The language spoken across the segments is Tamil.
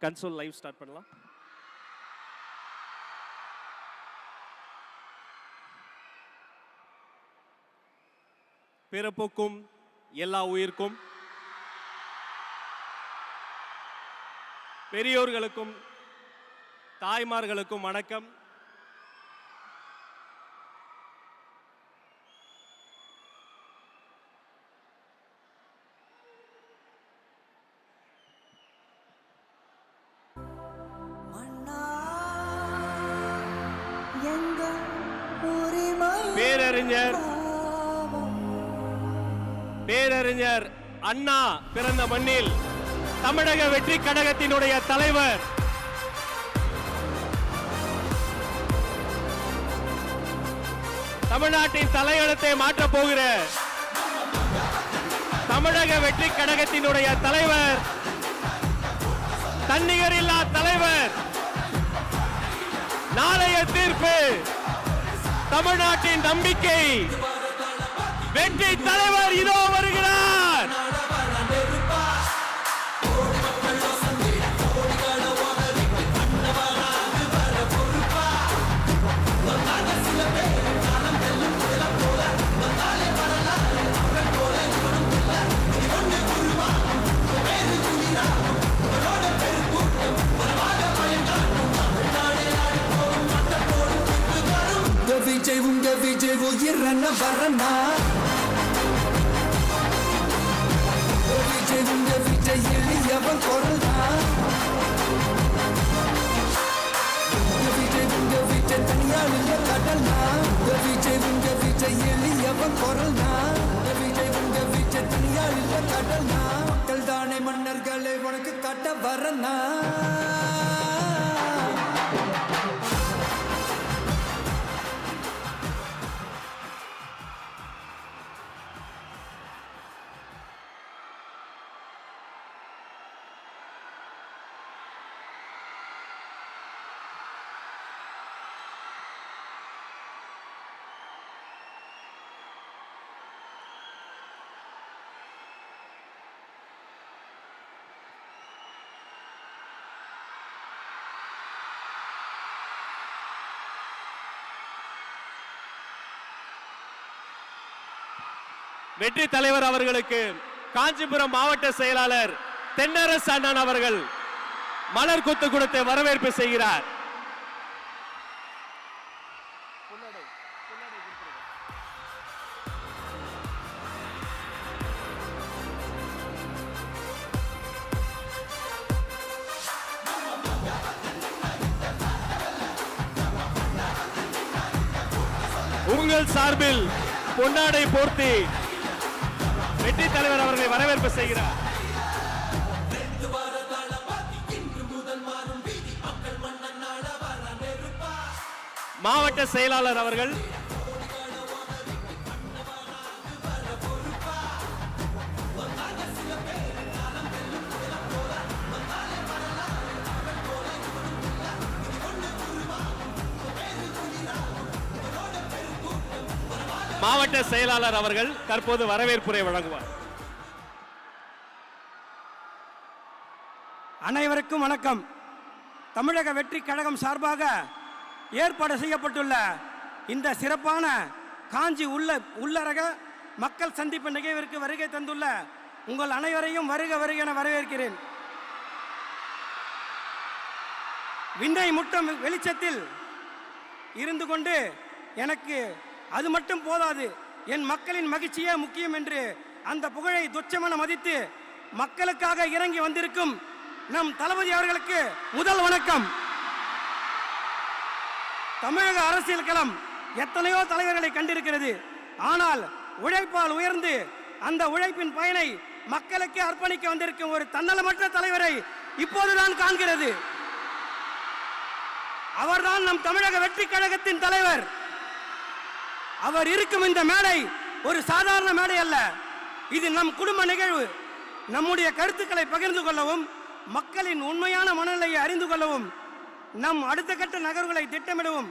கன்சோல் லைவ் ஸ்டார்ட் பண்ணலாம். பிறப்புக்கும் எல்லா உயிர்க்கும், பெரியோர்களுக்கும் தாய்மார்களுக்கும் வணக்கம். பேரறிஞர் அண்ணா பிறந்த மண்ணில் தமிழக வெற்றி கழகத்தினுடைய தலைவர் தமிழ்நாட்டின் தலையெழுத்தை மாற்றப் போகிற தமிழக வெற்றி கழகத்தினுடைய தலைவர், தன்னிகரில்லா தலைவர், நாளைய தீர்ப்பு, தமிழ்நாட்டின் நம்பிக்கை, வெற்றி தலைவர் இதோ வருகிறார். விஜய் உயிரன வரனா, விஜய் எளியவன் குரல்னா, விஜய் தனியாளில் கடல்னா, விஜய் எளியவன் குரல்னா, விஜய் தனியாளில் கடல்னா, மக்கள் தானே மன்னர்களை உனக்கு காட்ட வரனா. வெற்றி தலைவர் அவர்களுக்கு காஞ்சிபுரம் மாவட்ட செயலாளர் தென்னரசு அண்ணன் அவர்கள் மலர் கொத்து கொடுத்து வரவேற்பு செய்கிறார். உங்கள் சார்பில் பொன்னாடை போர்த்தி வெற்றி தலைவர் அவர்களை வரவேற்பு செய்கிறார். மாவட்ட செயலாளர் அவர்கள் மாவட்ட செயலாளர் அவர்கள் தற்போது வரவேற்புரை வழங்குவார். அனைவருக்கும் வணக்கம். தமிழக வெற்றி கழகம் சார்பாக ஏற்பாடு செய்யப்பட்டுள்ள இந்த சிறப்பான காஞ்சி உள்ளரக மக்கள் சந்திப்பு நிகழ்விற்கு வருகை தந்துள்ள உங்கள் அனைவரையும் வருக வருக என வரவேற்கிறேன். விண்ணை முட்டும் வெளிச்சத்தில் இருந்து கொண்டு எனக்கு அது மட்டும் போதாது, என் மக்களின் மகிழ்ச்சியே முக்கியம் என்று அந்த புகழை துச்சமென மதித்து மக்களுக்காக இறங்கி வந்திருக்கும் நம் தளபதி அவர்களுக்கு முதல் வணக்கம். தமிழக அரசியல் களம் எத்தனையோ தலைவர்களை கண்டிருக்கிறது. ஆனால் உழைப்பால் உயர்ந்து அந்த உழைப்பின் பயனை மக்களுக்கு அர்ப்பணிக்க வந்திருக்கும் ஒரு தன்னலமற்ற தலைவரை இப்போதுதான் காண்கிறது. அவர்தான் நம் தமிழக வெற்றி கழகத்தின் தலைவர். அவர் இருக்கும் இந்த மேடை ஒரு சாதாரண மேடை அல்ல. இது நம் குடும்ப நிகழ்வு. நம்முடைய கருத்துக்களை பகிர்ந்து கொள்ளவும், மக்களின் உண்மையான மனநிலையை அறிந்து கொள்ளவும், நம் அடுத்த கட்ட நகர்வுகளை திட்டமிடவும்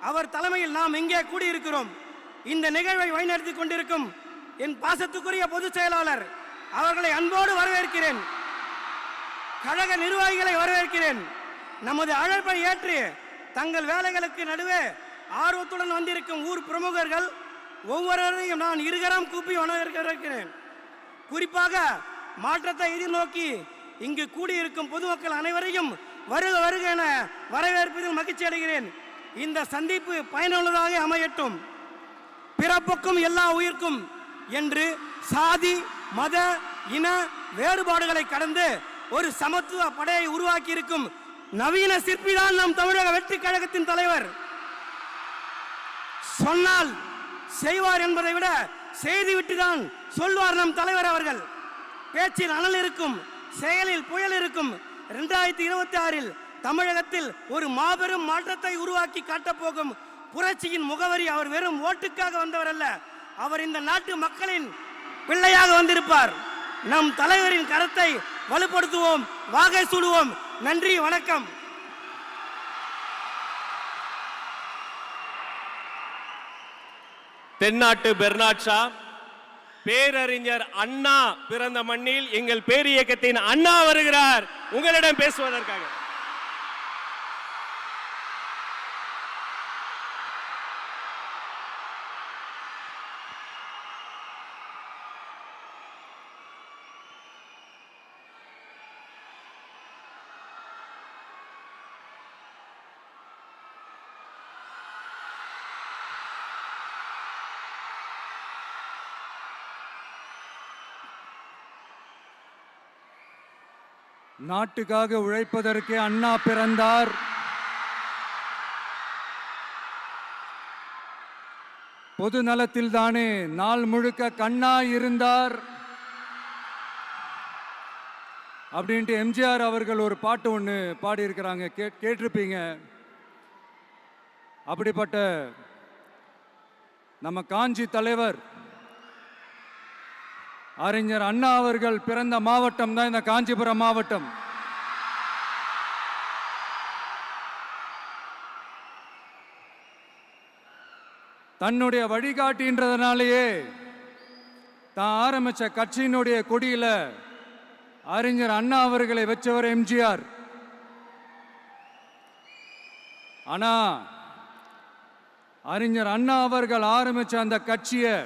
அவர் தலைமையில் நாம் இங்கே கூடியிருக்கிறோம். இந்த நிகழ்வை வழிநடத்தி கொண்டிருக்கும் என் பாசத்துக்குரிய பொதுச் செயலாளர் அவர்களை அன்போடு வரவேற்கிறேன். கழக நிர்வாகிகளை வரவேற்கிறேன். நமது அழைப்பை ஏற்று தங்கள் வேலைகளுக்கு நடுவே ஆர்வத்துடன் வந்திருக்கும் ஊர் பிரமுகர்கள் ஒவ்வொருவரையும் நான் இருகரம் கூப்பி வரவேற்கிறேன். குறிப்பாக மாற்றத்தை எதிர்நோக்கி இங்கு கூடியிருக்கும் பொதுமக்கள் அனைவரையும் வருக வருக என வரவேற்பதில் மகிழ்ச்சி அடைகிறேன். இந்த சந்திப்பு பயனுள்ளதாக அமையட்டும். பிறப்புக்கும் எல்லா உயிர்க்கும் என்று சாதி மத இன வேறுபாடுகளை கடந்து ஒரு சமத்துவ படையை உருவாக்கி இருக்கும் நவீன சிற்பிதான் நம் தமிழக வெற்றி கழகத்தின் தலைவர். சொன்னால் செய்வார் என்பதை விட செய்துவிட்டுதான் சொல்வார் நம் தலைவர் அவர்கள். பேச்சில் அனல் இருக்கும், செயலில் புயல் இருக்கும். 2026 தமிழகத்தில் ஒரு மாபெரும் மாற்றத்தை உருவாக்கி காட்டப்போகும் புரட்சியின் முகவரி அவர் வெறும் ஓட்டுக்காக வந்தவர் அல்ல, அவர் இந்த நாட்டு மக்களின் பிள்ளையாக வந்திருப்பார். நம் தலைவரின் கரத்தை வலுப்படுத்துவோம், வாகை சூடுவோம். நன்றி, வணக்கம். தென்னாட்டு பெர்னாட் ஷா, பேரறிஞர் அண்ணா பிறந்த மண்ணில் எங்கள் பேரியக்கத்தின் அண்ணா வருகிறார் உங்களிடம் பேசுவதற்காக. நாட்டுக்காக உழைப்பதற்கு அண்ணா பிறந்தார். பொது நலத்தில் தானே நாள் முழுக்க கண்ணா இருந்தார் அப்படின்ட்டு எம்ஜிஆர் அவர்கள் ஒரு பாட்டு ஒன்று பாடியிருக்கிறாங்க, கேட்டிருப்பீங்க. அப்படிப்பட்ட நம்ம காஞ்சி தலைவர் அறிஞர் அண்ணா அவர்கள் பிறந்த மாவட்டம் தான் இந்த காஞ்சிபுரம் மாவட்டம். தன்னுடைய வழிகாட்டின்றதுனாலேயே தான் ஆரம்பிச்ச கட்சியினுடைய கொடியில அறிஞர் அண்ணா அவர்களை வச்சவர் எம்ஜிஆர். ஆனா அறிஞர் அண்ணா அவர்கள் ஆரம்பிச்ச அந்த கட்சியை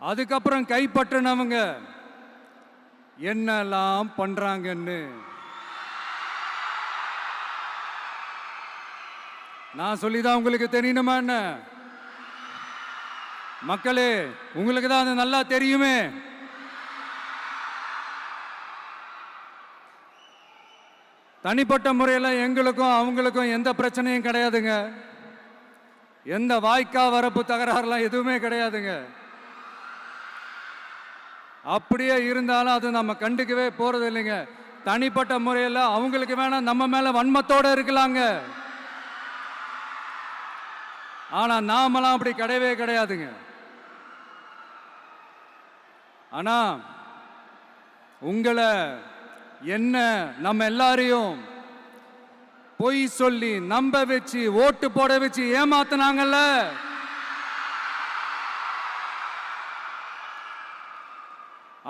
அதுக்கப்புறம் கைப்பற்றினவங்க என்னெல்லாம் பண்றாங்கன்னு நான் சொல்லிதான் உங்களுக்கு தெரியணுமா என்ன? மக்களே, உங்களுக்கு தான் அது நல்லா தெரியுமே. தனிப்பட்ட முறையில் எங்களுக்கும் அவங்களுக்கும் எந்த பிரச்சனையும் கிடையாதுங்க. எந்த வாய்க்கா வரப்பு தகராறுலாம் எதுவுமே கிடையாதுங்க. அப்படியே இருந்தாலும் அது நம்ம கண்டுக்கவே போறது இல்லைங்க. தனிப்பட்ட முறையில் அவங்களுக்கு வேணா நம்ம மேல வன்மத்தோட இருக்கலாங்க, ஆனா நாமெல்லாம் அப்படி கிடையவே கிடையாதுங்க. ஆனா உங்களை என்ன நம்ம எல்லாரையும் பொய் சொல்லி நம்ப வச்சு ஓட்டு போட வச்சு ஏமாத்தினாங்கல்ல,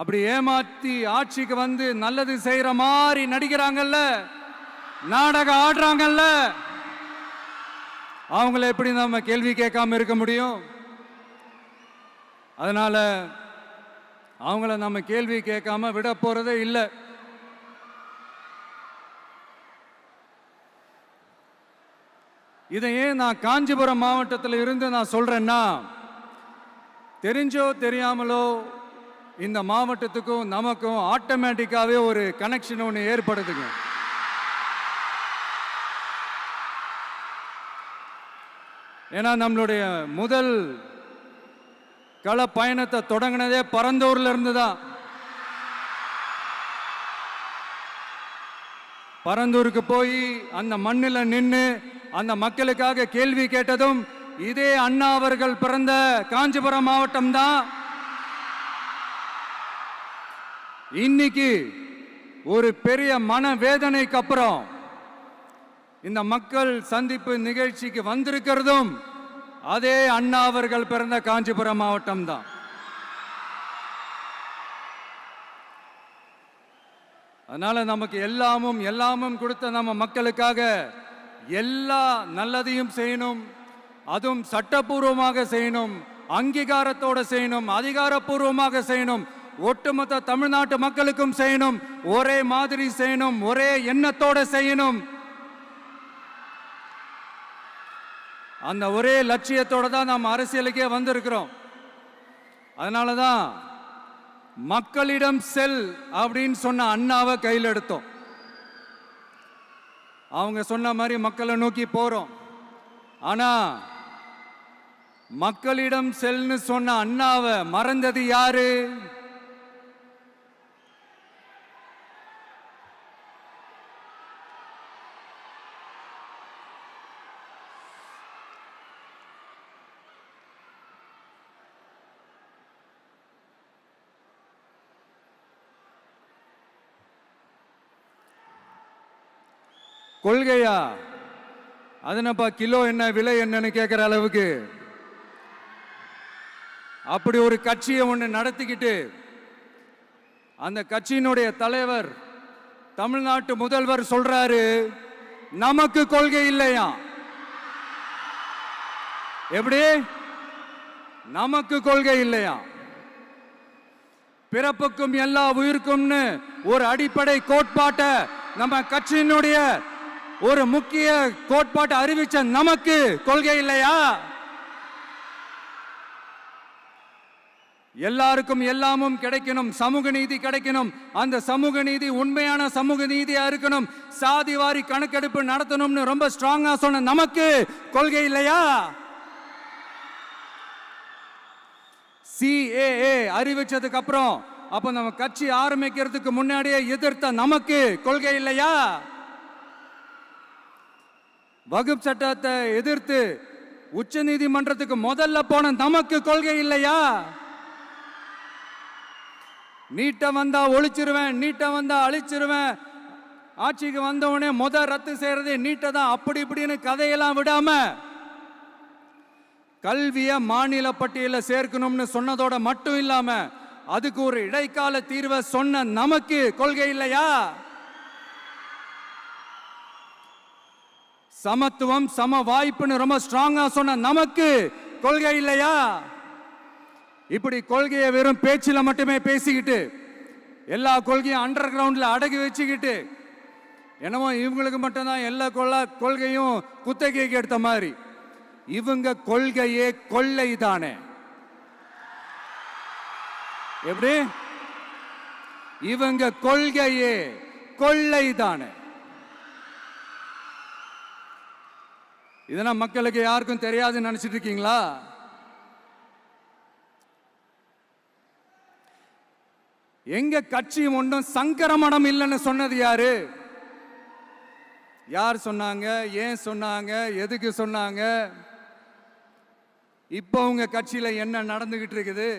அப்படி ஏமாத்தி ஆட்சிக்கு வந்து நல்லது செய்யற மாதிரி நடிக்கிறாங்கல்ல, நாடகம் ஆடுறாங்கல்ல, அவங்கள எப்படி நம்ம கேள்வி கேட்காம இருக்க முடியும்? அதனால அவங்கள நம்ம கேள்வி கேட்காம விட போறதே இல்லை. இதை ஏன் நான் காஞ்சிபுரம் மாவட்டத்தில் இருந்து நான் சொல்றேன்னா, தெரிஞ்சோ தெரியாமலோ இந்த மாவட்டத்துக்கும் நமக்கும் ஆட்டோமேட்டிக்காவே ஒரு கனெக்ஷன் ஒன்று ஏற்படுதுங்க. ஏன்னா நம்மளுடைய முதல் கள பயணத்தை தொடங்கினதே பரந்தூர்ல இருந்து தான். பரந்தூருக்கு போய் அந்த மண்ணில் நின்று அந்த மக்களுக்காக கேள்வி கேட்டதும் இதே அண்ணா அவர்கள் பிறந்த காஞ்சிபுரம் மாவட்டம் தான். இன்னைக்கு ஒரு பெரிய மனவேதனைக்கு அப்புறம் இந்த மக்கள் சந்திப்பு நிகழ்ச்சிக்கு வந்திருக்கிறதும் அதே அண்ணா அவர்கள் பிறந்த காஞ்சிபுரம் மாவட்டம் தான். அதனால நமக்கு எல்லாமும் கொடுத்த நம்ம மக்களுக்காக எல்லா நல்லதையும் செய்யணும், அதுவும் சட்டப்பூர்வமாக செய்யணும், அங்கீகாரத்தோட செய்யணும், அதிகாரப்பூர்வமாக செய்யணும், ஒட்டுமொத்த தமிழ்நாட்டு மக்களுக்கும் செய்யணும், ஒரே மாதிரி செய்யணும், ஒரே எண்ணத்தோட செய்யணும். அந்த ஒரே லட்சியத்தோட தான் நாம் அரசியலுக்கே வந்திருக்கிறோம். அதனால தான் மக்களிடம் செல் அப்படின்னு சொன்ன அண்ணாவை கையில் எடுத்தோம். அவங்க சொன்ன மாதிரி மக்களை நோக்கி போறோம். ஆனா மக்களிடம் செல்னு சொன்ன அண்ணாவை மறந்தது யாரு? கொள்கையா? அதனப்பா கிலோ என்ன விலை என்னன்னு கேட்கிற அளவுக்கு அப்படி ஒரு கட்சியை ஒன்று நடத்திக்கிட்டு அந்த கட்சியினுடைய தலைவர் தமிழ்நாட்டு முதல்வர் சொல்றாரு, நமக்கு கொள்கை இல்லையா? எப்படி நமக்கு கொள்கை இல்லையா? பிறப்புக்கும் எல்லா உயிருக்கும்னு ஒரு அடிப்படை கோட்பாட்டை நம்ம கட்சியினுடைய ஒரு முக்கிய கோட்பாட்டை அறிவிச்ச நமக்கு கொள்கை இல்லையா? எல்லாருக்கும் எல்லாமும் கிடைக்கணும், சமூக நீதி கிடைக்கணும், அந்த சமூக நீதி உண்மையான சமூக நீதியா இருக்கணும், சாதி வாரி கணக்கெடுப்பு நடத்தணும்னு ரொம்ப ஸ்ட்ராங்கா சொன்ன நமக்கு கொள்கை இல்லையா? CAA அறிவிச்சதுக்கு அப்புறம் அப்ப நம்ம கட்சி ஆரம்பிக்கிறதுக்கு முன்னாடியே எதிர்த்த நமக்கு கொள்கை இல்லையா? வகுப்பு சட்டத்தை எதிர்த்து உச்ச நீதிமன்றத்துக்கு முதல்ல போன நமக்கு கொள்கை இல்லையா? நீட்ட வந்தா ஒழிச்சிருவேன், நீட்ட வந்தா அழிச்சிருவேன், ஆட்சிக்கு வந்தவனே ரத்து செய்யறதே நீட்ட தான், அப்படி இப்படின்னு கதையெல்லாம் விடாம கல்விய மாநில பட்டியலில் சேர்க்கணும்னு சொன்னதோட மட்டும் இல்லாம அதுக்கு ஒரு இடைக்கால தீர்வை சொன்ன நமக்கு கொள்கை இல்லையா? சமத்துவம் சம வாய்ப்புன்னு ரொம்ப ஸ்ட்ராங்கா சொன்ன நமக்கு கொள்கை இல்லையா? இப்படி கொள்கையை வெறும் பேச்சில் மட்டுமே பேசிக்கிட்டு எல்லா கொள்கையும் அண்டர் கிரவுண்ட்ல அடக்கி வச்சுக்கிட்டு என்னமோ இவங்களுக்கு மட்டும்தான் எல்லா கொள்கையும் குத்தகைக்கு எடுத்த மாதிரி, இவங்க கொள்கையே கொள்ளை தானே. எப்படி இவங்க கொள்கையே கொள்ளை தானே. இதெல்லாம் மக்களுக்கு யாருக்கும் தெரியாதுன்னு நினைச்சிட்டு இருக்கீங்களா? எங்க கட்சி ஒன்றும் சங்கரமணம் இல்லைன்னு சொன்னது யாரு? யார் சொன்னாங்க? ஏன் சொன்னாங்க? எதுக்கு சொன்னாங்க? இப்போ உங்க கட்சியில என்ன நடந்துகிட்டு இருக்குது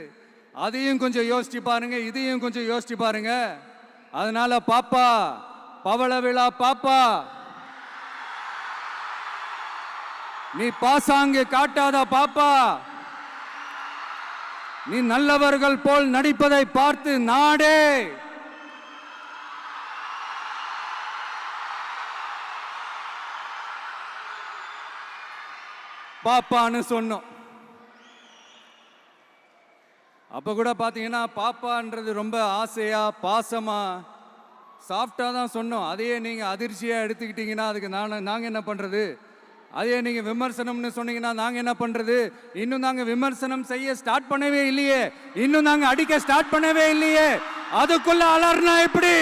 அதையும் கொஞ்சம் யோசிச்சு பாருங்க, இதையும் கொஞ்சம் யோசிச்சு பாருங்க. அதனால பாப்பா, பவள விழா பாப்பா, நீ பாசாங்கு காட்டாத பாப்பா, நீ நல்லவர்கள் போல் நடிப்பதை பார்த்து நாடே பாப்பான்னு சொன்னோம். அப்ப கூட பாத்தீங்கன்னா பாப்பான்றது ரொம்ப ஆசையா பாசமா சாஃப்டா தான் சொன்னோம். அதையே நீங்க அதிர்ச்சியா எடுத்துக்கிட்டீங்கன்னா அதுக்கு நாங்க என்ன பண்றது? அதே நீங்க விமர்சனம்னு சொன்னீங்கன்னா நாங்க என்ன பண்றது? இன்னும் நாங்க விமர்சனம் செய்ய ஸ்டார்ட் பண்ணவே இல்லையே, இன்னும் நாங்க அடிக்க ஸ்டார்ட் பண்ணவே இல்லையே, அதுக்குள்ள அலர்னா எப்படி?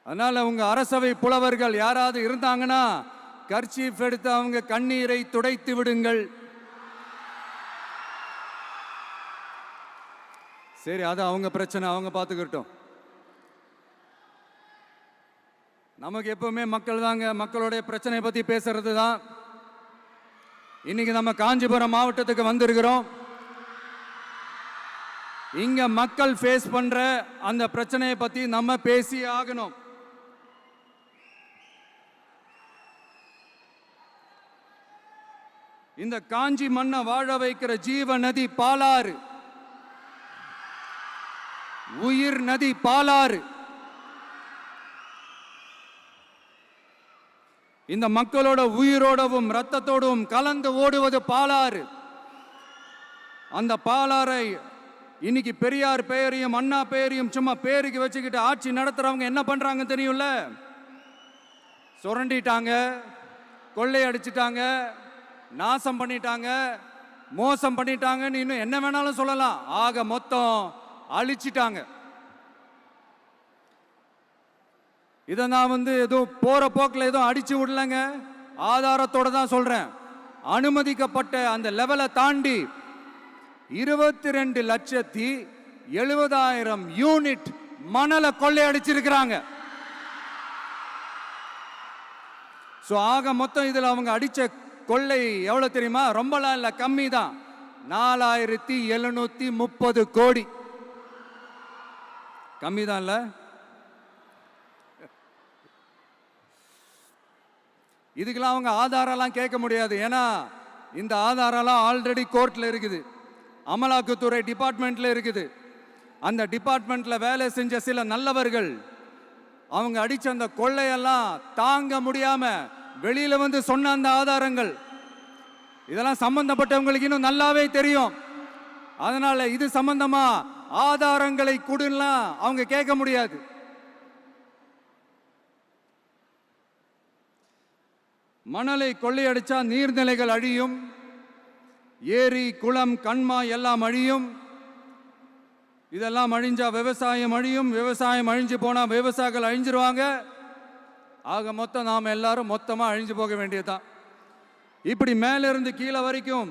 அதனால உங்க அரசவை புலவர்கள் யாராவது இருந்தாங்கன்னா கர்ச்சீஃப் எடுத்து அவங்க கண்ணீரை துடைத்து விடுங்கள். சரி, அது அவங்க பிரச்சனை, அவங்க பார்த்துக்கிட்டோம். நமக்கு எப்பவுமே மக்கள் தாங்க, மக்களுடைய பிரச்சனை பத்தி பேசுறது தான். இன்னைக்கு நம்ம காஞ்சிபுரம் மாவட்டத்துக்கு வந்திருக்கிறோம். இங்க மக்கள் ஃபேஸ் பண்ற அந்த பிரச்சனையை பத்தி நம்ம பேசி ஆகணும். இந்த காஞ்சி மண்ணை வாழ வைக்கிற ஜீவ நதி பாலாறு. உயிர் நதி பாலாறு. இந்த மக்களோட உயிரோடவும் ரத்தத்தோடும் கலந்து ஓடுவது பாலாறு. அந்த பாலாறை இன்னைக்கு பெரியார் பெயரையும் அண்ணா பெயரையும் சும்மா பேருக்கு வச்சுக்கிட்டு ஆட்சி நடத்துறவங்க என்ன பண்றாங்க தெரியும்ல? சுரண்டிட்டாங்க, கொள்ளையடிச்சிட்டாங்க, நாசம் பண்ணிட்டாங்க, மோசம் பண்ணிட்டாங்கன்னு இன்னும் என்ன வேணாலும் சொல்லலாம். ஆக மொத்தம் அழிச்சிட்டாங்க. இதை நான் ஏதோ போற போக்கில் ஏதோ அடிச்சு விடலங்க, ஆதாரத்தோட தான் சொல்றேன். அனுமதிக்கப்பட்ட அந்த லெவலை தாண்டி 22,70,000 யூனிட் மணலை கொள்ளையடிச்சிருக்கிறாங்க. ஆக மொத்தம் இதில் அவங்க அடிச்ச கொள்ளை எவ்வளவு தெரியுமா? ரொம்பலாம் இல்லை, கம்மி தான். 4,730 கோடி. கம்மி தான் இல்ல? இதுக்கெல்லாம் அவங்க ஆதாரம்லாம் கேட்க முடியாது. ஏன்னா இந்த ஆதாரம்லாம் ஆல்ரெடி கோர்ட்ல இருக்குது, அமலாக்கத்துறை டிபார்ட்மெண்ட்ல இருக்குது. அந்த டிபார்ட்மெண்ட்ல வேலை செஞ்ச சில நல்லவர்கள் அவங்க அடிச்ச அந்த கொள்ளையெல்லாம் தாங்க முடியாம வெளியில சொன்ன அந்த ஆதாரங்கள் இதெல்லாம் சம்பந்தப்பட்டவங்களுக்கு இன்னும் நல்லாவே தெரியும். அதனால இது சம்பந்தமா ஆதாரங்களை கொடுலாம் அவங்க கேட்க முடியாது. மணலை கொள்ளையடிச்சா நீர்நிலைகள் அழியும், ஏரி குளம் கண்மா எல்லாம் அழியும். இதெல்லாம் அழிஞ்சா விவசாயம் அழியும், விவசாயம் அழிஞ்சு போனா விவசாயிகள் அழிஞ்சிருவாங்க. ஆக மொத்தம் நாம் எல்லாரும் மொத்தமா அழிஞ்சு போக வேண்டியதுதான். இப்படி மேலிருந்து கீழே வரைக்கும்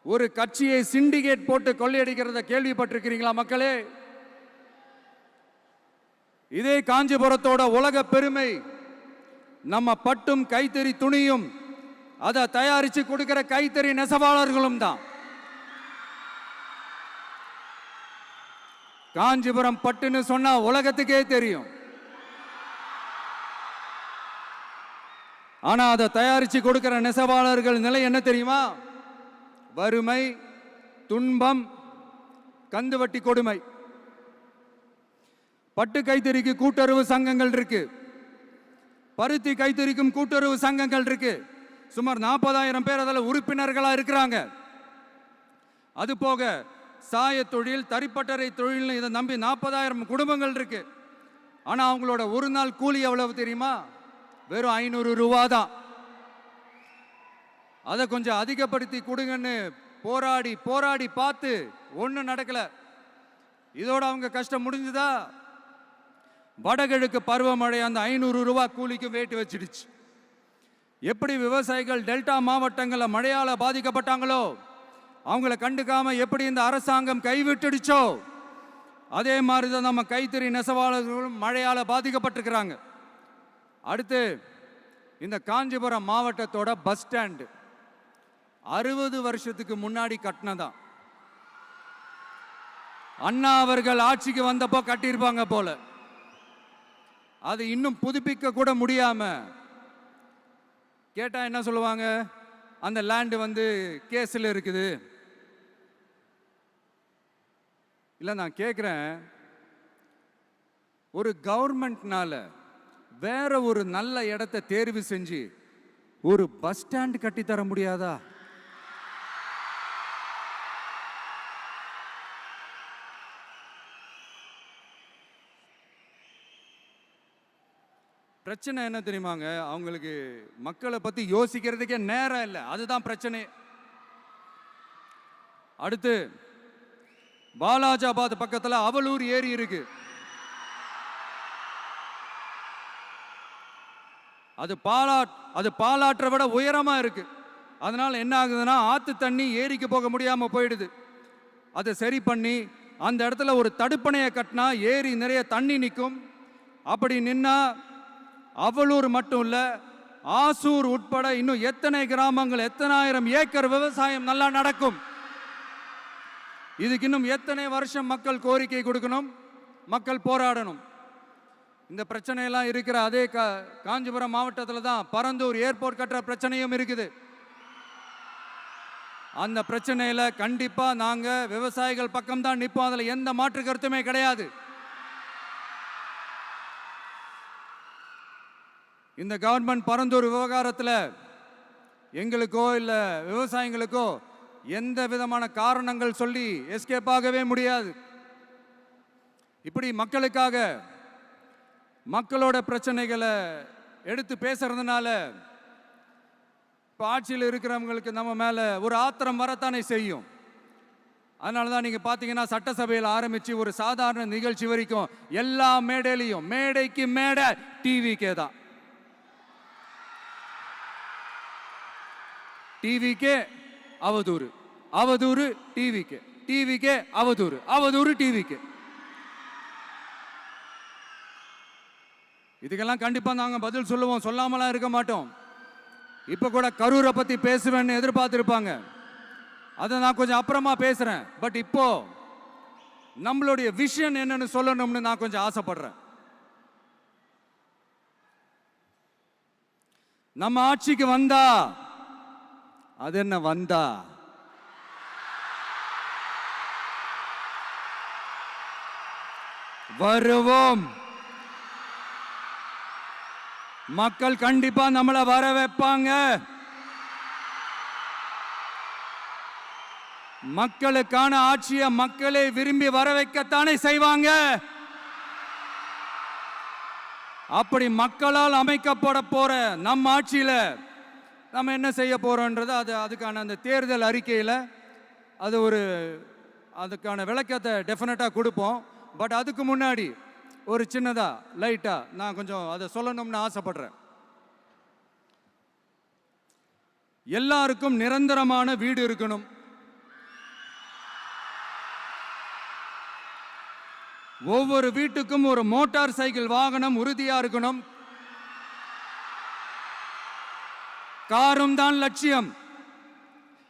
ஒரு கட்சியை சிண்டிகேட் போட்டு கொள்ளையடிக்கிறத கேள்விப்பட்டிருக்கிறீங்களா மக்களே? இதே காஞ்சிபுரத்தோட உலக பெருமை நம்ம பட்டும் கைத்தறி துணியும் அதை தயாரிச்சு கொடுக்கிற கைத்தறி நெசவாளர்களும் தான். காஞ்சிபுரம் பட்டுன்னு சொன்னா உலகத்துக்கே தெரியும். ஆனா அதை தயாரிச்சு கொடுக்கிற நெசவாளர்கள் நிலை என்ன தெரியுமா? வறுமை, துன்பம், கந்துவட்டி கொடுமை. பட்டு கைத்தறிக்கு கூட்டுறவு சங்கங்கள் இருக்கு, பருத்தி கைத்தறிக்கும் கூட்டுறவு சங்கங்கள் இருக்கு. சுமார் 40,000 பேர் அதில் உறுப்பினர்களா இருக்கிறாங்க. அது போக சாய தொழில், தறிப்பட்டறை தொழில் இதை நம்பி 40,000 குடும்பங்கள் இருக்கு. ஆனா அவங்களோட ஒரு நாள் கூலி எவ்வளவு தெரியுமா? வெறும் 500 ரூபா தான். அதை கொஞ்சம் அதிகப்படுத்தி கொடுங்கன்னு போராடி போராடி பார்த்து ஒன்றும் நடக்கல. இதோட அவங்க கஷ்டம் முடிஞ்சுதா? வடகிழக்கு பருவமழை அந்த 500 ரூபா கூலிக்கு வேட்டு வச்சிடுச்சு. எப்படி விவசாயிகள் டெல்டா மாவட்டங்களில் மழையால பாதிக்கப்பட்டாங்களோ, அவங்கள கண்டுக்காம எப்படி இந்த அரசாங்கம் கைவிட்டுடுச்சோ, அதே மாதிரி தான் நம்ம கைத்தறி நெசவாளர்களும் மழையால பாதிக்கப்பட்டிருக்கிறாங்க. அடுத்து இந்த காஞ்சிபுரம் மாவட்டத்தோட பஸ் ஸ்டாண்டு 60 வருஷத்துக்கு முன்னாடி கட்டினதான். அண்ணா அவர்கள் ஆட்சிக்கு வந்தப்போ கட்டியிருப்பாங்க போல. அது இன்னும் புதுப்பிக்க கூட முடியாம கேட்டா என்ன சொல்லுவாங்க? அந்த லேண்டு கேஸ்ல இருக்குது. இல்ல நான் கேட்கிறேன், ஒரு கவர்மெண்ட்னால வேற ஒரு நல்ல இடத்தை தேர்வு செஞ்சு ஒரு பஸ் ஸ்டாண்ட் கட்டி தர முடியாதா? பிரச்சனை என்ன தெரியுமாங்க? அவங்களுக்கு மக்களை பத்தி யோசிக்கிறதுக்கே நேரம் இல்லை, அதுதான் பிரச்சனை. அடுத்து பாலாஜாபாத் பக்கத்துல அவலூர் ஏரி இருக்கு. அது பாலாற்றை விட உயரமா இருக்கு. அதனால என்ன ஆகுதுன்னா, ஆத்து தண்ணி ஏரிக்கு போக முடியாம போயிடுது. அதை சரி பண்ணி அந்த இடத்துல ஒரு தடுப்பணையை கட்டினா ஏரி நிறைய தண்ணி நிற்கும். அப்படி நின்னா அவலூர் மட்டும் இல்ல, ஆசூர் உட்பட இன்னும் எத்தனை கிராமங்கள், எத்தனை ஆயிரம் ஏக்கர் விவசாயம் நல்லா நடக்கும். இதுக்கு இன்னும் எத்தனை வருஷம் மக்கள் கோரிக்கை கொடுக்கணும், மக்கள் போராடணும். இந்த பிரச்சனையெல்லாம் இருக்கிற அதே காஞ்சிபுரம் மாவட்டத்தில் தான் பரந்தூர் ஏர்போர்ட் கட்டுற பிரச்சனையும் இருக்குது. அந்த பிரச்சனையில கண்டிப்பா நாங்க விவசாயிகள் பக்கம் தான் நிற்போம். அதுல எந்த மாற்று கருத்துமே கிடையாது. இந்த கவர்மெண்ட் பரந்தூர் விவகாரத்தில் எங்களுக்கோ இல்ல விவசாயிகளுக்கோ எந்த விதமான காரணங்கள் சொல்லி எஸ்கேப் ஆகவே முடியாது. இப்படி மக்களுக்காக மக்களோட பிரச்சனைகளை எடுத்து பேசுறதுனால இப்போ ஆட்சியில் இருக்கிறவங்களுக்கு நம்ம மேலே ஒரு ஆத்திரம் வரத்தானே செய்யும். அதனால தான் நீங்கள் பார்த்தீங்கன்னா சட்டசபையில் ஆரம்பித்து ஒரு சாதாரண நிகழ்ச்சி வரைக்கும் எல்லா மேடையிலையும் மேடைக்கு மேடை டிவிக்கே தான். டிவிக்கே அவதூறு, அவதூறு டிவிக்கு, டிவிக்கே அவதூறு, அவதூறு டிவிக்கு. இதுக்கெல்லாம் கண்டிப்பாக நாங்கள் பதில் சொல்லுவோம், சொல்லாமலாம் இருக்க மாட்டோம். இப்போ கூட கரூரை பற்றி பேசுவேன்னு எதிர்பார்த்துருப்பாங்க. அதை நான் கொஞ்சம் அப்புறமா பேசுகிறேன். பட் இப்போ நம்மளுடைய விஷன் என்னன்னு சொல்லணும்னு நான் கொஞ்சம் ஆசைப்படுறேன். நம்ம ஆட்சிக்கு வந்தா அது என்ன வந்தா வருவோம். மக்கள் கண்டிப்பா நம்மளை வர வைப்பாங்க. மக்களுக்கான ஆட்சியை மக்களே விரும்பி வர வைக்கத்தானே செய்வாங்க. அப்படி மக்களால் அமைக்கப்பட போற நம்ம ஆட்சியில நம்ம என்ன செய்ய போறோம்ன்றது அதுக்கான அந்த தேர்தல் அறிக்கையில் அதுக்கான விளக்கத்தை டெஃபினட்டா கொடுப்போம். பட் அதுக்கு முன்னாடி ஒரு சின்னதா லைட்டா நான் கொஞ்சம் அதை சொல்லணும்னு ஆசைப்படுறேன். எல்லாருக்கும் நிரந்தரமான வீடு இருக்கணும். ஒவ்வொரு வீட்டுக்கும் ஒரு மோட்டார் சைக்கிள் வாகனம் உறுதியா இருக்கணும். காரும் தான் லட்சியம்.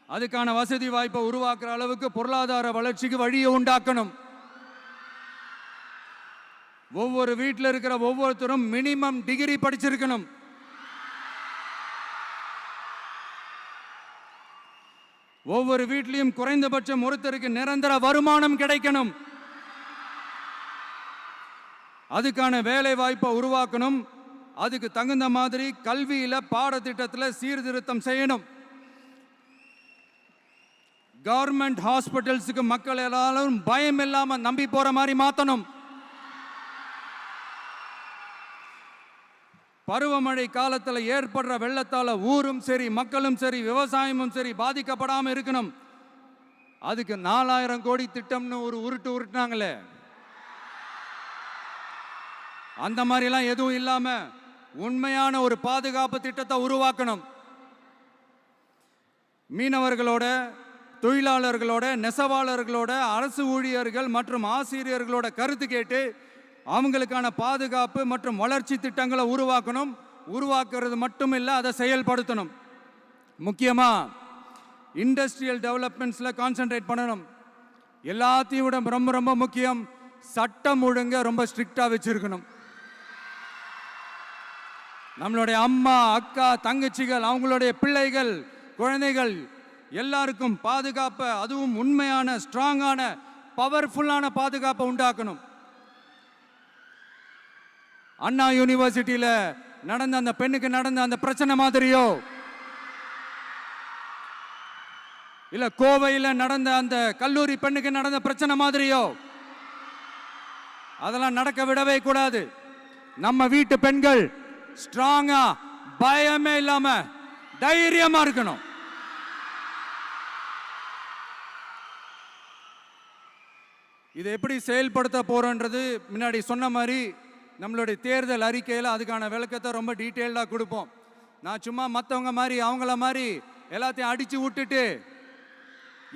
அதுக்கான வசதி வாய்ப்பை உருவாக்குற அளவுக்கு பொருளாதார வளர்ச்சிக்கு வழியை உண்டாக்கணும். ஒவ்வொரு வீட்டில் இருக்கிற ஒவ்வொருத்தரும் மினிமம் டிகிரி படிச்சிருக்கணும். ஒவ்வொரு வீட்லையும் குறைந்தபட்சம் ஒருத்தருக்கு நிரந்தர வருமானம் கிடைக்கணும். அதுக்கான வேலை வாய்ப்பை உருவாக்கணும். அதுக்கு தகுந்த மாதிரி கல்வியில பாடத்திட்டத்தில் சீர்திருத்தம் செய்யணும். கவர்மெண்ட் ஹாஸ்பிட்டல்ஸுக்கு மக்கள் எல்லாரும் பயம் இல்லாம நம்பி போற மாதிரி மாத்தணும். பருவமழை காலத்தில் ஏற்படுற வெள்ளத்தால ஊரும் சரி மக்களும் சரி விவசாயமும் சரி பாதிக்கப்படாம இருக்கணும். அதுக்கு 4000 கோடி திட்டம்னு ஒரு உருட்டுனாங்களே, அந்த மாதிரிலாம் எதுவும் இல்லாம உண்மையான ஒரு பாதுகாப்பு திட்டத்தை உருவாக்கணும். மீனவர்களோட, தொழிலாளர்களோட, நெசவாளர்களோட, அரசு ஊழியர்கள் மற்றும் ஆசிரியர்களோட கருத்து கேட்டு அவங்களுக்கான பாதுகாப்பு மற்றும் வளர்ச்சி திட்டங்களை உருவாக்கணும். உருவாக்குறது மட்டும் இல்லை, அதை செயல்படுத்தணும். முக்கியமாக இண்டஸ்ட்ரியல் டெவலப்மெண்ட்ஸில் கான்சென்ட்ரேட் பண்ணணும். எல்லாத்தையும் விட ரொம்ப ரொம்ப முக்கியம், சட்டம் ஒழுங்க ரொம்ப ஸ்ட்ரிக்டாக வச்சிருக்கணும். நம்மளுடைய அம்மா, அக்கா, தங்கச்சிகள், அவங்களுடைய பிள்ளைகள், குழந்தைகள் எல்லாருக்கும் பாதுகாப்பை, அதுவும் உண்மையான ஸ்ட்ராங்கான பவர்ஃபுல்லான பாதுகாப்பை உண்டாக்கணும். அண்ணா யூனிவர்சிட்டியில நடந்த அந்த பெண்ணுக்கு நடந்த அந்த பிரச்சனை மாதிரியோ, இல்ல கோவையில் நடந்த அந்த கல்லூரி பெண்ணுக்கு நடந்த பிரச்சனை மாதிரியோ அதெல்லாம் நடக்க விடவே கூடாது. நம்ம வீட்டு பெண்கள் ஸ்ட்ராங்கா, பயமே இல்லாம தைரியமா இருக்கணும். இதை எப்படி செயல்படுத்த போறோன்றது முன்னாடி சொன்ன மாதிரி நம்மளுடைய தேர்தல் அறிக்கையில் அதுக்கான விளக்கத்தை ரொம்ப டீட்டெயில்டாக கொடுப்போம். நான் சும்மா மற்றவங்க மாதிரி அவங்கள மாதிரி எல்லாத்தையும் அடிச்சு விட்டுட்டு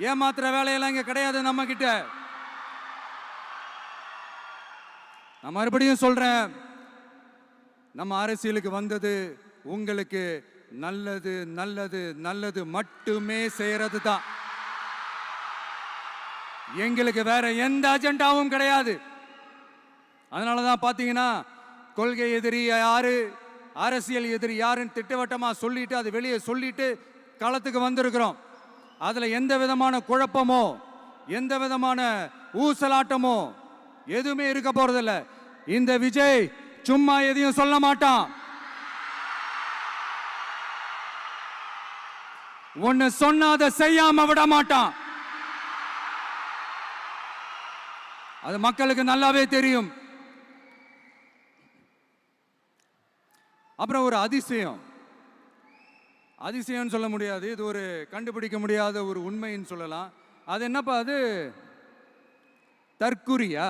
ஏமாத்துற வேலையெல்லாம் இங்கே கிடையாது நம்ம கிட்ட. நான் மறுபடியும் சொல்றேன், நம்ம அரசியலுக்கு வந்தது உங்களுக்கு நல்லது நல்லது நல்லது மட்டுமே செய்யறது தான். எங்களுக்கு வேற எந்த அஜெண்டாவும் கிடையாது. அதனால தான் பார்த்தீங்கன்னா கொள்கை எதிரி யாரு, அரசியல் எதிரி யாருன்னு திட்டவட்டமாக சொல்லிட்டு அது வெளியே சொல்லிட்டு களத்துக்கு வந்திருக்கிறோம். அதுல எந்த விதமான குழப்பமோ எந்த விதமான ஊசலாட்டமோ எதுவுமே இருக்க போறதில்ல. இந்த விஜய் சும்மா எதையும் சொல்ல மாட்டான். ஒன்னு சொன்னா அதை செய்யாம விட மாட்டான். அது மக்களுக்கு நல்லாவே தெரியும். அப்புறம் ஒரு அதிசயம் சொல்ல முடியாது, இது ஒரு கண்டுபிடிக்க முடியாத ஒரு உண்மைன்னு சொல்லலாம். அது என்னப்பா அது? தற்குறியா?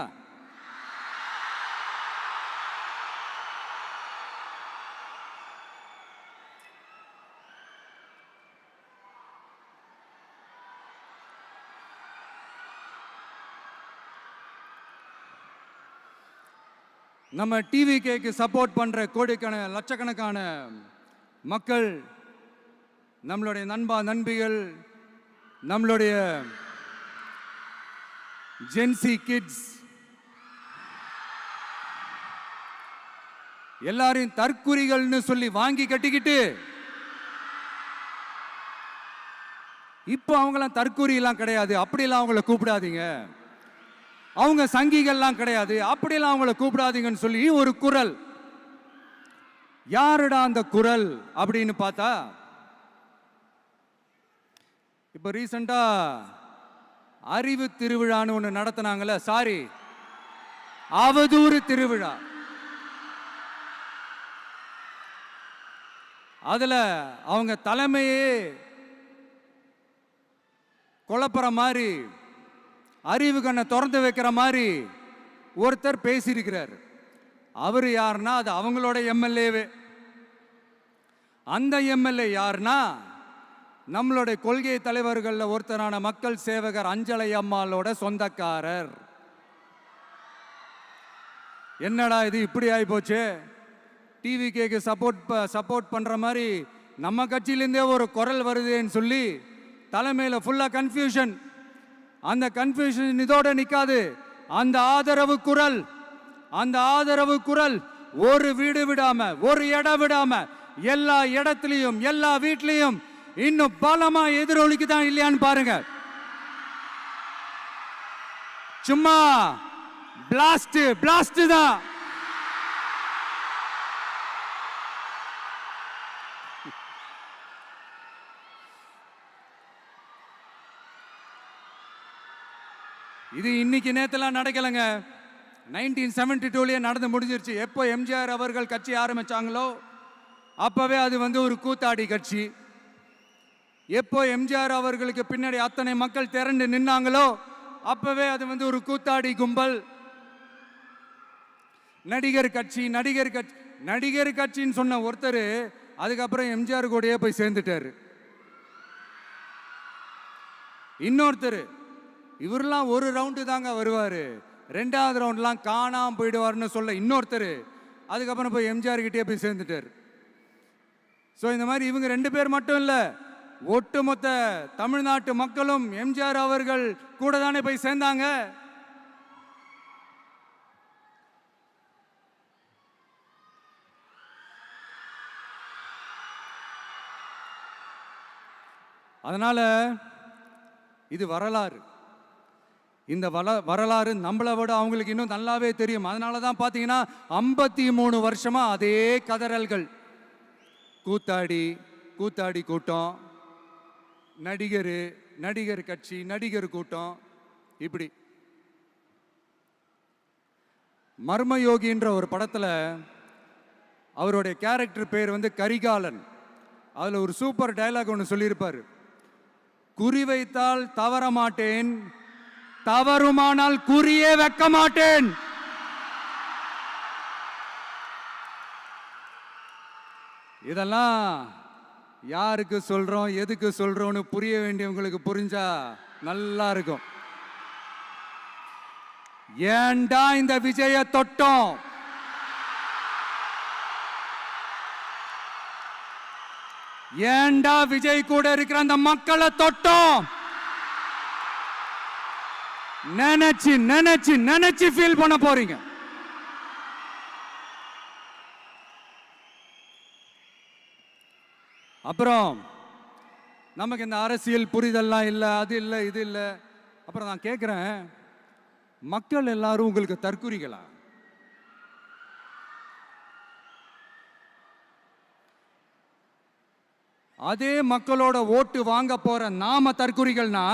நம்ம டிவிகேக்கு சப்போர்ட் பண்ற கோடிக்கணக்கான லட்சக்கணக்கான மக்கள், நம்மளுடைய நண்பிகள், நம்மளுடைய ஜென்சி கிட்ஸ் எல்லாரையும் தற்குறிகள்னு சொல்லி வாங்கி கட்டிக்கிட்டு இப்போ அவங்களாம் தற்குறி எல்லாம் கிடையாது, அப்படிலாம் அவங்கள கூப்பிடாதீங்க, அவங்க சங்கிகள்லாம் கிடையாது, அப்படிலாம் அவங்கள கூப்பிடாதீங்கன்னு சொல்லி ஒரு குரல். யாருடா அந்த குரல் அப்படின்னு பார்த்தா, இப்ப ரீசெண்டா அறிவு திருவிழான்னு ஒண்ணு நடத்தினாங்கல்ல, சாரி அவதூறு திருவிழா. அதுல அவங்க தலைமையே குழப்பற மாதிரி, அறிவு கண்ணை திறந்து வைக்கிற மாதிரி ஒருத்தர் பேசியிருக்கிறார். அவர் யாருன்னா அது அவங்களோட எம்எல்ஏவே. அந்த எம்எல்ஏ யாருன்னா நம்மளுடைய கொள்கை தலைவர்கள் ஒருத்தரான மக்கள் சேவகர் அஞ்சலை அம்மாளோட சொந்தக்காரர். என்னடா இது இப்படி ஆகி போச்சு? டிவிகேக்கு சப்போர்ட் பண்ற மாதிரி நம்ம கட்சியிலேருந்தே ஒரு குரல் வருதுன்னு சொல்லி தலைமையில் ஃபுல்லா கன்ஃபியூஷன். அந்த கன்ஃபியூஷன் இதோட நிக்காது. அந்த ஆதரவு குரல் ஒரு வீடு விடாம, ஒரு இடம் விடாம, எல்லா இடத்துலயும் எல்லா வீட்லயும் இன்னும் பலமா எதிரொலிக்கு தான் இல்லையான்னு பாருங்க. சும்மா பிளாஸ்ட் தான். இது இன்னைக்கு நேத்தெல்லாம் நடக்கலைங்க. 1972லயே நடந்து முடிஞ்சிருச்சு. எப்போ எம்ஜிஆர் அவர்கள் கட்சி ஆரம்பிச்சாங்களோ அப்பவே அது ஒரு கூத்தாடி கட்சி. எப்போ எம்ஜிஆர் அவர்களுக்கு பின்னாடி அத்தனை மக்கள் திரண்டு நின்னாங்களோ அப்பவே அது ஒரு கூத்தாடி கும்பல். நடிகர் கட்சின்னு சொன்ன ஒருத்தர் அதுக்கப்புறம் எம்ஜிஆர் கூடயே போய் சேர்ந்துட்டாரு. இன்னொருத்தர் இவரெல்லாம் ஒரு ரவுண்டு தாங்க வருவாரு, ரெண்டாவது ரவுண்ட்லாம் காணாம போயிடுவார்னு சொல்ல இன்னொருத்தர் அதுக்கப்புறம் போய் எம்ஜிஆர் கிட்டே போய் சேர்ந்துட்டார். ஸோ இந்த மாதிரி இவங்க ரெண்டு பேர் மட்டும் இல்லை, ஒட்டுமொத்த தமிழ்நாட்டு மக்களும் எம்ஜிஆர் அவர்கள் கூட தானே போய் சேர்ந்தாங்க. அதனால இது வரலாறு. இந்த வரலாறு நம்மளை விட அவங்களுக்கு இன்னும் நல்லாவே தெரியும். அதனால தான் பார்த்தீங்கன்னா 53 வருஷமா அதே கதறல்கள். கூத்தாடி கூட்டம், நடிகர் கட்சி, நடிகர் கூட்டம், இப்படி. மர்மயோகின்ற ஒரு படத்தில் அவருடைய கேரக்டர் பேர் கரிகாலன். அதில் ஒரு சூப்பர் டயலாக் ஒன்று சொல்லியிருப்பார். குறி வைத்தால் தவற மாட்டேன், தவறுமானால் குறியே வைக்க மாட்டேன். இதெல்லாம் யாருக்கு சொல்றோம், எதுக்கு சொல்றோம்னு புரிய வேண்டியவங்களுக்கு புரிஞ்சா நல்லா இருக்கும். ஏண்டா இந்த விஜய தொட்டோம்? ஏண்டா விஜய் கூட இருக்கிற அந்த மக்களை தொட்டோம்? நினைச்சு ஃபீல் பண்ண போறீங்க. அப்புறம் நமக்கு இந்த அரசியல் புரிதல்லாம் இல்லை, அது இல்லை, இது இல்லை. அப்புறம் நான் கேட்குறேன், மக்கள் எல்லாரும் உங்களுக்கு தற்குறிகளா? அதே மக்களோட ஓட்டு வாங்க போற நாம தற்குறிகள்னா,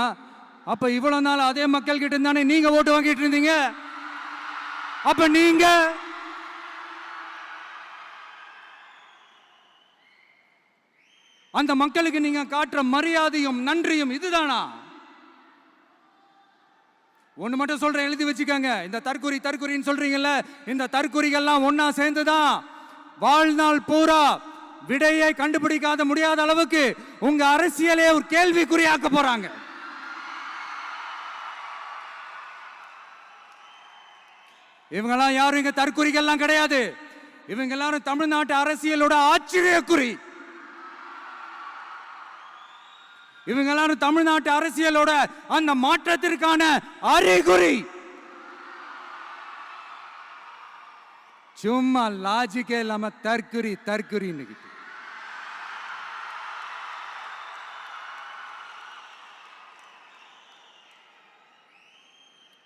அப்ப இவ்வளவு நாள் அதே மக்கள் கிட்ட இருந்தானே நீங்க ஓட்டு வாங்கிட்டு இருந்தீங்க. அப்ப நீங்க அந்த மக்களுக்கு நீங்க காட்டுற மரியாதையும் நன்றியும் இதுதானா? ஒண்ணு மட்டும் சொல்றேன், எழுதி வச்சுக்கோங்க. இந்த தற்குறின்னு சொல்றீங்கல்ல, இந்த தற்குறிகள்லாம் ஒன்னா சேர்ந்துதான் வாழ்நாள் பூரா விடையை கண்டுபிடிக்காத முடியாத அளவுக்கு உங்க அரசியலே ஒரு கேள்விக்குறியாக்க போறாங்க. இவங்கெல்லாம் யாரும் இங்க தற்குறிகள்லாம் கிடையாது. இவங்க எல்லாரும் தமிழ்நாட்டு அரசியலோட ஆச்சரியக்குறி. இவங்க எல்லாரும் தமிழ்நாட்டு அரசியலோட அந்த மாற்றத்திற்கான அறிகுறி. சும்மா லாஜிக்கே இல்லாம தற்குறி.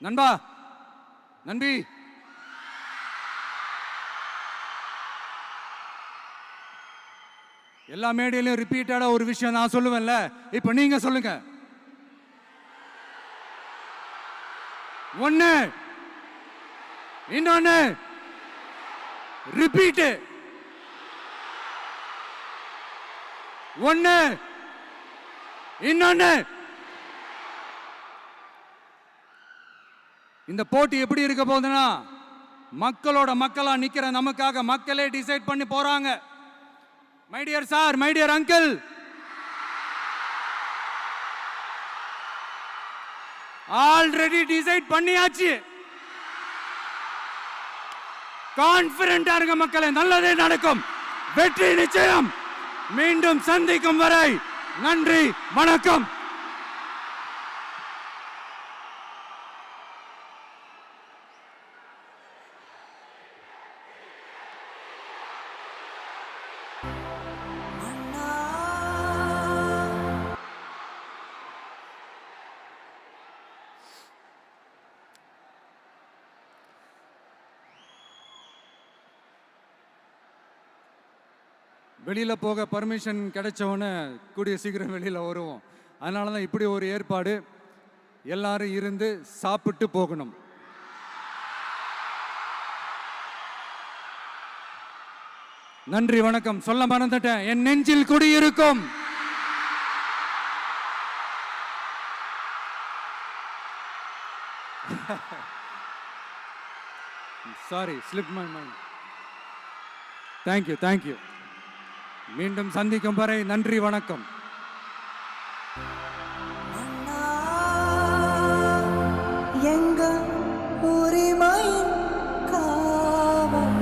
நண்பா, நண்பி, எல்லா மேடையிலும் ரிப்பீட்டடா ஒரு விஷயம் நான் சொல்லுவேன்ல, இப்ப நீங்க சொல்லுங்க. ஒண்ணு, இன்னொன்னு, ரிப்பீட். ஒண்ணு, இன்னொன்னு. இந்த போட்டி எப்படி இருக்க போகுதுன்னா, மக்களோட மக்களா நிக்கிற நமக்காக மக்களே டிசைட் பண்ணி போறாங்க. My dear sir, my dear uncle, already decide பண்ணியாச்சு. கான்பிடென்டா இருங்க மக்களே, நல்லதே நடக்கும், வெற்றி நிச்சயம். மீண்டும் சந்திக்கும் வரை நன்றி, வணக்கம். வெளியில போக பர்மிஷன் கிடைச்சவொன்னே கூடிய சீக்கிரம் வெளியில வருவோம். அதனால தான் இப்படி ஒரு ஏற்பாடு. எல்லாரும் இருந்து சாப்பிட்டு போகணும். நன்றி, வணக்கம். சொல்ல மறந்துட்டேன், என் நெஞ்சில் குடியிருக்கும் sorry, slip my mind. Thank you. மீண்டும் சந்திக்கும் வரை நன்றி, வணக்கம். எங்க உரிமை காவல்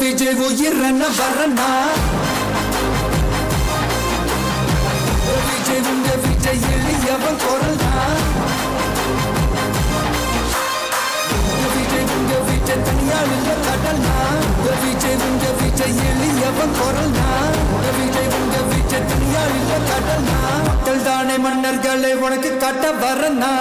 விஜய் உயிரன வரனா, விஜய் எளியவன் குரல்னா, விஜய் தனியால் இல்ல கடல்னா, விஜய் எளியவன் குரல்னா, விஜய் தனியால் இல்ல கடல்னா. மக்கள் தானே மன்னர்களை உனக்கு காட்ட வரனா.